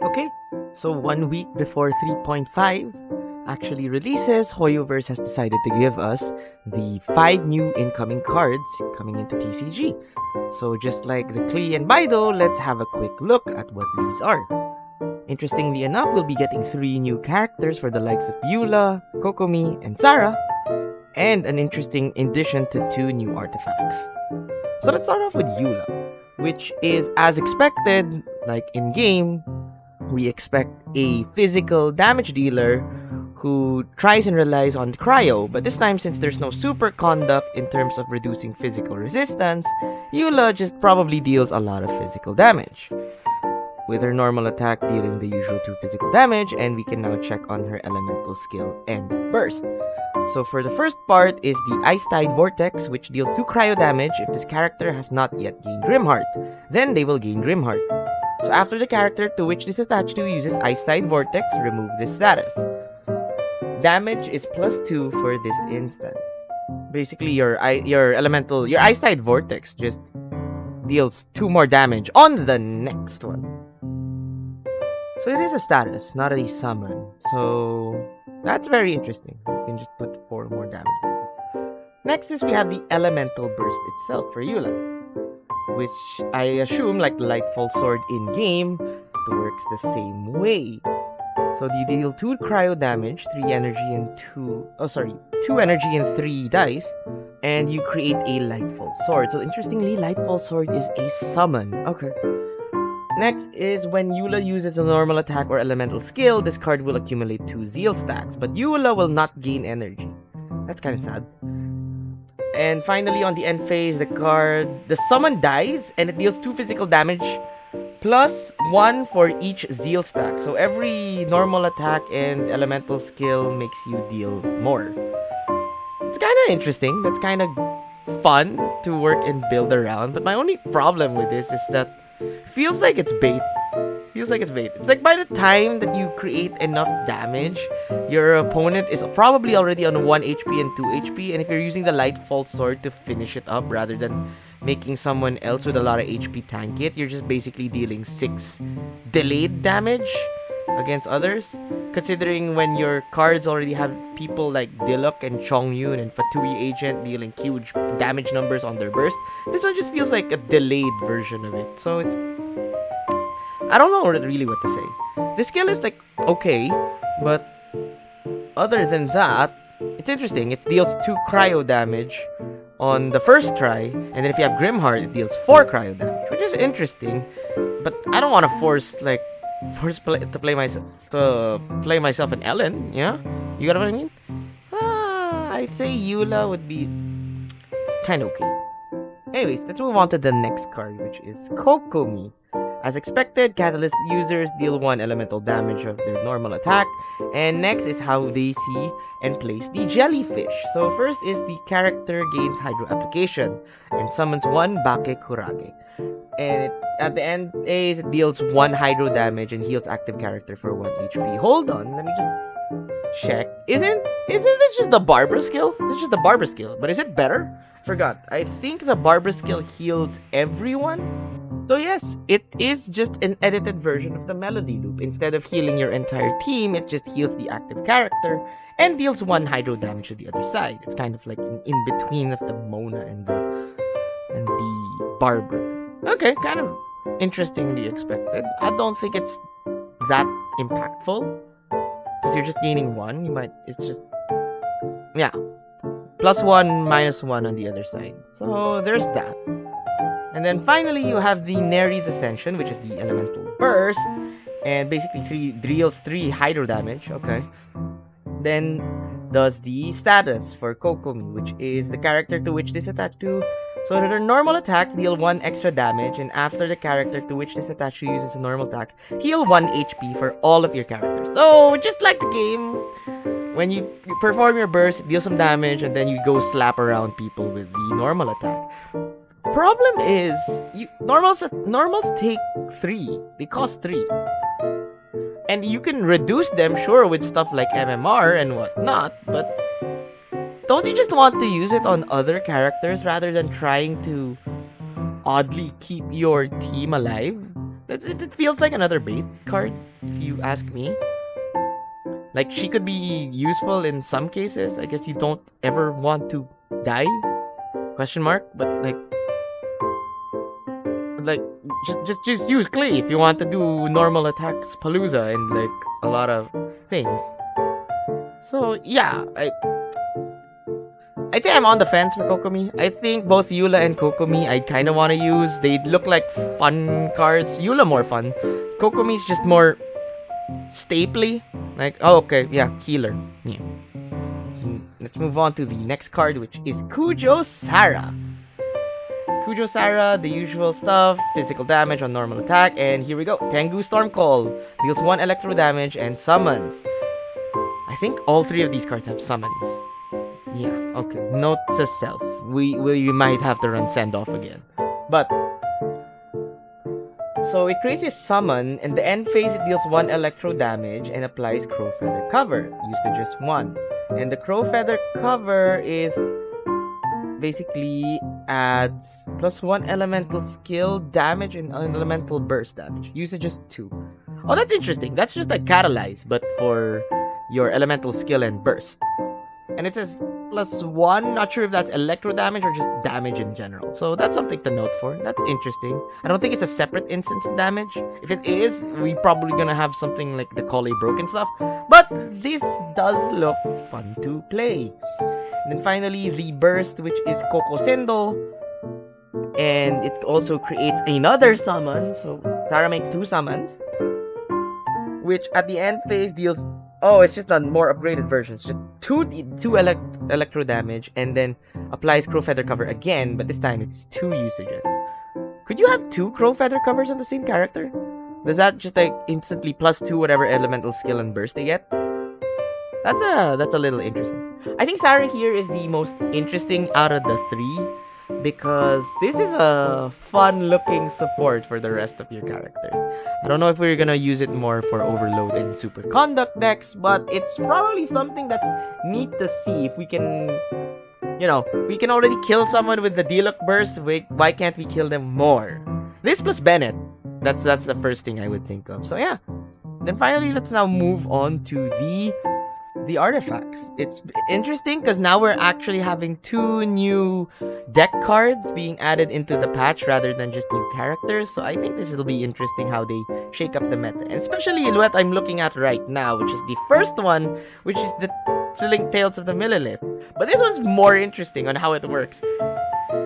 Okay, so 1 week before 3.5 actually releases, Hoyoverse has decided to give us the 5 new incoming cards coming into TCG. So just like the Klee and Baido, let's have a quick look at what these are. Interestingly enough, we'll be getting 3 new characters for the likes of Eula, Kokomi, and Sara, and an interesting addition to 2 new artifacts. So let's start off with Eula, which is as expected, like in game, we expect a physical damage dealer who tries and relies on cryo, but this time, since there's no super conduct in terms of reducing physical resistance, Eula just probably deals a lot of physical damage, with her normal attack dealing the usual 2 physical damage, and we can now check on her elemental skill and burst. So for the first part is the Ice Tide Vortex, which deals 2 cryo damage if this character has not yet gained Grimheart. Then they will gain Grimheart. So after the character to which this attached to uses Ice Tide Vortex, remove this status. Damage is +2 for this instance. Basically, your Ice Tide Vortex just deals 2 more damage on the next one. So it is a status, not a summon. So that's very interesting. You can just put 4 more damage. Next is we have the Elemental Burst itself for Eula, which I assume, like the Lightfall Sword in-game, it works the same way. So you deal 2 cryo damage, 2 energy and 3 dice, and you create a Lightfall Sword. So interestingly, Lightfall Sword is a summon. Okay. Next is when Eula uses a normal attack or elemental skill, this card will accumulate 2 Zeal stacks, but Eula will not gain energy. That's kind of sad. And finally, on the end phase, the summon dies, and it deals 2 physical damage, +1 for each Zeal stack. So every normal attack and elemental skill makes you deal more. It's kind of interesting. That's kind of fun to work and build around. But my only problem with this is that feels like it's bait. It's like by the time that you create enough damage, your opponent is probably already on 1 HP and 2 HP, and if you're using the Lightfall Sword to finish it up rather than making someone else with a lot of HP tank it, you're just basically dealing 6 delayed damage against others. Considering when your cards already have people like Diluc and Chongyun and Fatui Agent dealing huge damage numbers on their burst, this one just feels like a delayed version of it. So I don't know really what to say. This skill is like okay, but other than that, it's interesting. It deals 2 cryo damage on the first try, and then if you have Grimheart, it deals 4 cryo damage, which is interesting. But I don't want to force play myself an Ellen, yeah? You got what I mean? I'd say Eula would be kind of okay. Anyways, let's move on to the next card, which is Kokomi. As expected, Catalyst users deal 1 elemental damage of their normal attack, and next is how they see and place the Jellyfish. So first is the character gains Hydro Application and summons 1 Bake Kurage. And at the end is it deals 1 Hydro damage and heals active character for 1 HP. Hold on, let me just check. Isn't this just the Barber skill? This is just the Barber skill, but is it better? Forgot. I think the Barber skill heals everyone. So yes, it is just an edited version of the Melody Loop. Instead of healing your entire team, it just heals the active character and deals 1 Hydro damage to the other side. It's kind of like an in-between of the Mona and the Barber. Okay, kind of interestingly expected. I don't think it's that impactful, because you're just gaining 1. Yeah. +1, -1 on the other side. So there's that. And then finally, you have the Neri's Ascension, which is the Elemental Burst, and basically deals 3 Hydro damage, okay. Then does the status for Kokomi, which is the character to which this attached to. So their normal attacks deal 1 extra damage, and after the character to which this attached to uses a normal attack, heal 1 HP for all of your characters. So just like the game, when you perform your burst, deal some damage, and then you go slap around people with the normal attack. Problem is, normals take 3. They cost 3. And you can reduce them, sure, with stuff like MMR and whatnot, but don't you just want to use it on other characters rather than trying to oddly keep your team alive? It feels like another bait card, if you ask me. Like, she could be useful in some cases. I guess you don't ever want to die? Question mark? But just use Klee if you want to do normal attacks Palooza and like a lot of things. So yeah, I'd say I'm on the fence for Kokomi. I think both Eula and Kokomi I kind of want to use. They look like fun cards. Eula more fun. Kokomi's just more staply. Like, oh, okay, yeah, healer. Yeah. Let's move on to the next card, which is Kujo Sara. Kujo Sara, the usual stuff, physical damage on normal attack, and here we go. Tengu Storm Call. Deals 1 electro damage and summons. I think all 3 of these cards have summons. Yeah, okay. Note to self. We might have to run send off again. But so it creates a summon, and the end phase it deals 1 electro damage and applies Crow Feather Cover. Usage is 1. And the Crow Feather Cover is basically adds +1 elemental skill damage and elemental burst damage. Usage is 2. Oh, that's interesting. That's just like Catalyze, but for your elemental skill and burst. And it says +1. Not sure if that's electro damage or just damage in general. So that's something to note for. That's interesting. I don't think it's a separate instance of damage. If it is, we probably gonna have something like the Klee broken stuff. But this does look fun to play. And then finally, the burst, which is Koko Sendo. And it also creates another summon. So Sara makes 2 summons. Which at the end phase deals... Oh, it's just a more upgraded version. It's just 2 electro damage. And then applies Crow Feather Cover again. But this time it's 2 usages. Could you have 2 Crow Feather Covers on the same character? Does that just like instantly +2 whatever elemental skill and burst they get? That's a little interesting. I think Sara here is the most interesting out of the 3 because this is a fun-looking support for the rest of your characters. I don't know if we're gonna use it more for Overload and Super Conduct decks, but it's probably something that's neat to see if we can, you know, if we can already kill someone with the Diluc Burst, why can't we kill them more? This plus Bennett. That's the first thing I would think of. So yeah. Then finally, let's now move on to the artifacts. It's interesting because now we're actually having 2 new deck cards being added into the patch rather than just new characters. So I think this will be interesting how they shake up the meta. And especially what I'm looking at right now, which is the first one, which is the Thrilling Tales of the Millelith. But this one's more interesting on how it works.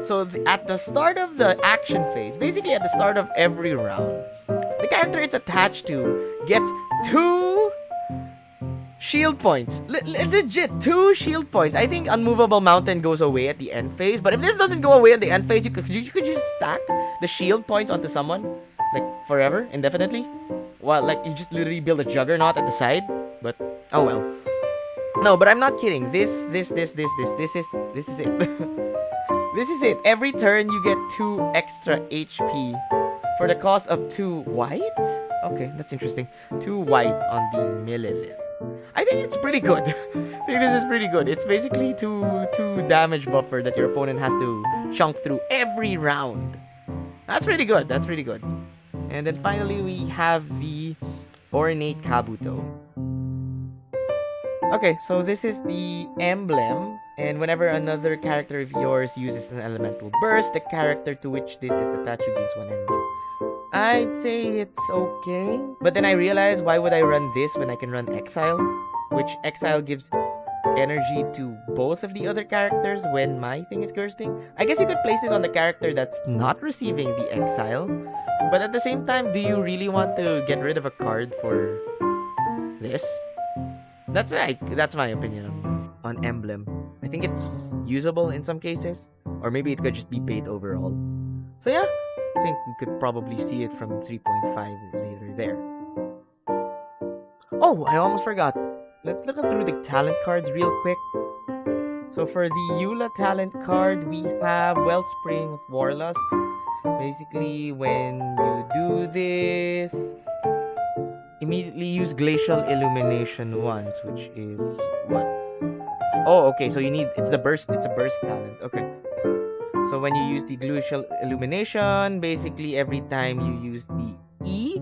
So at the start of the action phase, basically at the start of every round, the character it's attached to gets 2 shield points. Legit, 2 shield points. I think Unmovable Mountain goes away at the end phase, but if this doesn't go away at the end phase, you could just stack the shield points onto someone, like forever, indefinitely. Well, like you just literally build a juggernaut at the side. But oh well. No, but I'm not kidding. This is it. This is it. Every turn you get 2 extra HP for the cost of 2 white. Okay, that's interesting. 2 white on the Millelith. I think it's pretty good. I think this is pretty good. It's basically 2 damage buffer that your opponent has to chunk through every round. That's pretty good. That's pretty good. And then finally we have the Ornate Kabuto. Okay, so this is the emblem. And whenever another character of yours uses an elemental burst, the character to which this is attached gains 1 energy. I'd say it's okay. But then I realized, why would I run this when I can run Exile? Which Exile gives energy to both of the other characters when my thing is bursting. I guess you could place this on the character that's not receiving the Exile. But at the same time, do you really want to get rid of a card for this? That's my opinion on Emblem. I think it's usable in some cases. Or maybe it could just be bait overall. So yeah. I think we could probably see it from 3.5 later there. Oh, I almost forgot. Let's look through the talent cards real quick. So for the Eula Talent card, we have Wellspring of Warlust. Basically, when you do this, immediately use Glacial Illumination once, which is what? Oh, okay, so it's a burst talent. Okay. So when you use the Glacial Illumination, basically every time you use the E.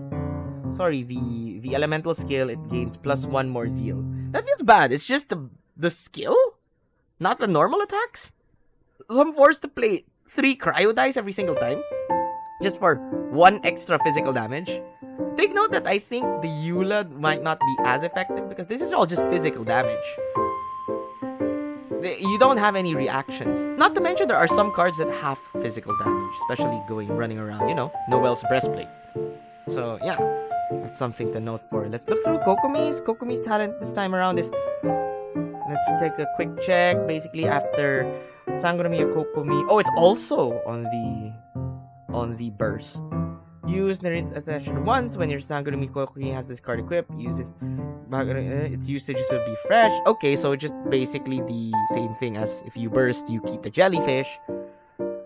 Sorry, the elemental skill, it gains +1 more zeal. That feels bad. It's just the skill, not the normal attacks. So I'm forced to play 3 cryo dice every single time, just for 1 extra physical damage. Take note that I think the Eula might not be as effective because this is all just physical damage. You don't have any reactions. Not to mention there are some cards that have physical damage, especially running around, Noel's Breastplate. So yeah, that's something to note for. Let's look through Kokomi's talent this time around is, let's take a quick check. Basically after Sangonomiya Kokomi, it's also on the burst. Use narrates accession once when your Sangonomiya Kokomi has this card equipped. Its usages will be fresh. Okay, so just basically the same thing as if you burst, you keep the jellyfish.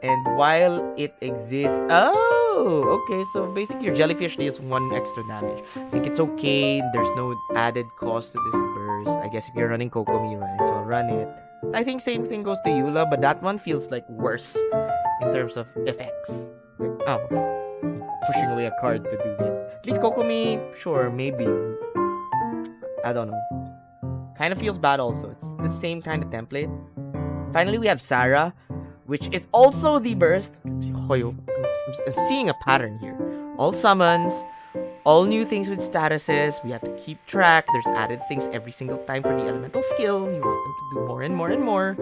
And while it exists, okay, so basically your jellyfish deals 1 extra damage. I think it's okay. There's no added cost to this burst. I guess if you're running Kokomi, right? So I'll run it. I think same thing goes to Eula, but that one feels like worse in terms of effects. Like, pushing away a card to do this. At least Kokomi, sure, maybe. I don't know. Kind of feels bad also. It's the same kind of template. Finally, we have Sara, which is also the burst. I'm seeing a pattern here. All summons, all new things with statuses. We have to keep track. There's added things every single time for the elemental skill. You want them to do more and more and more.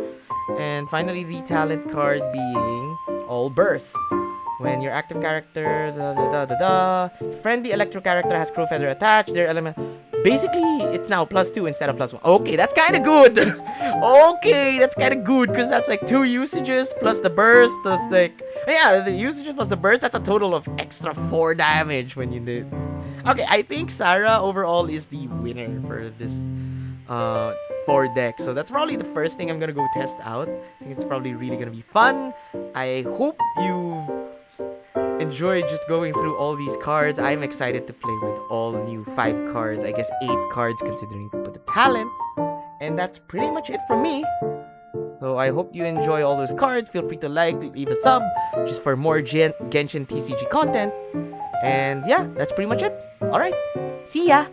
And finally, the talent card being all burst. When your active character, friendly electro character has crow feather attached, their element. Basically, it's now +2 instead of +1. Okay, that's kind of good. Okay, that's kind of good because that's like 2 usages plus the burst. Plus the usages plus the burst. That's a total of extra 4 damage when you did. Okay, I think Sara overall is the winner for this 4 decks. So that's probably the first thing I'm gonna go test out. I think it's probably really gonna be fun. I hope you've enjoyed just going through all these cards. I'm excited to play with all new 5 cards. I guess 8 cards considering to put the talents. And that's pretty much it from me. So I hope you enjoy all those cards. Feel free to leave a sub just for more Genshin TCG content. And yeah, that's pretty much it. Alright, see ya!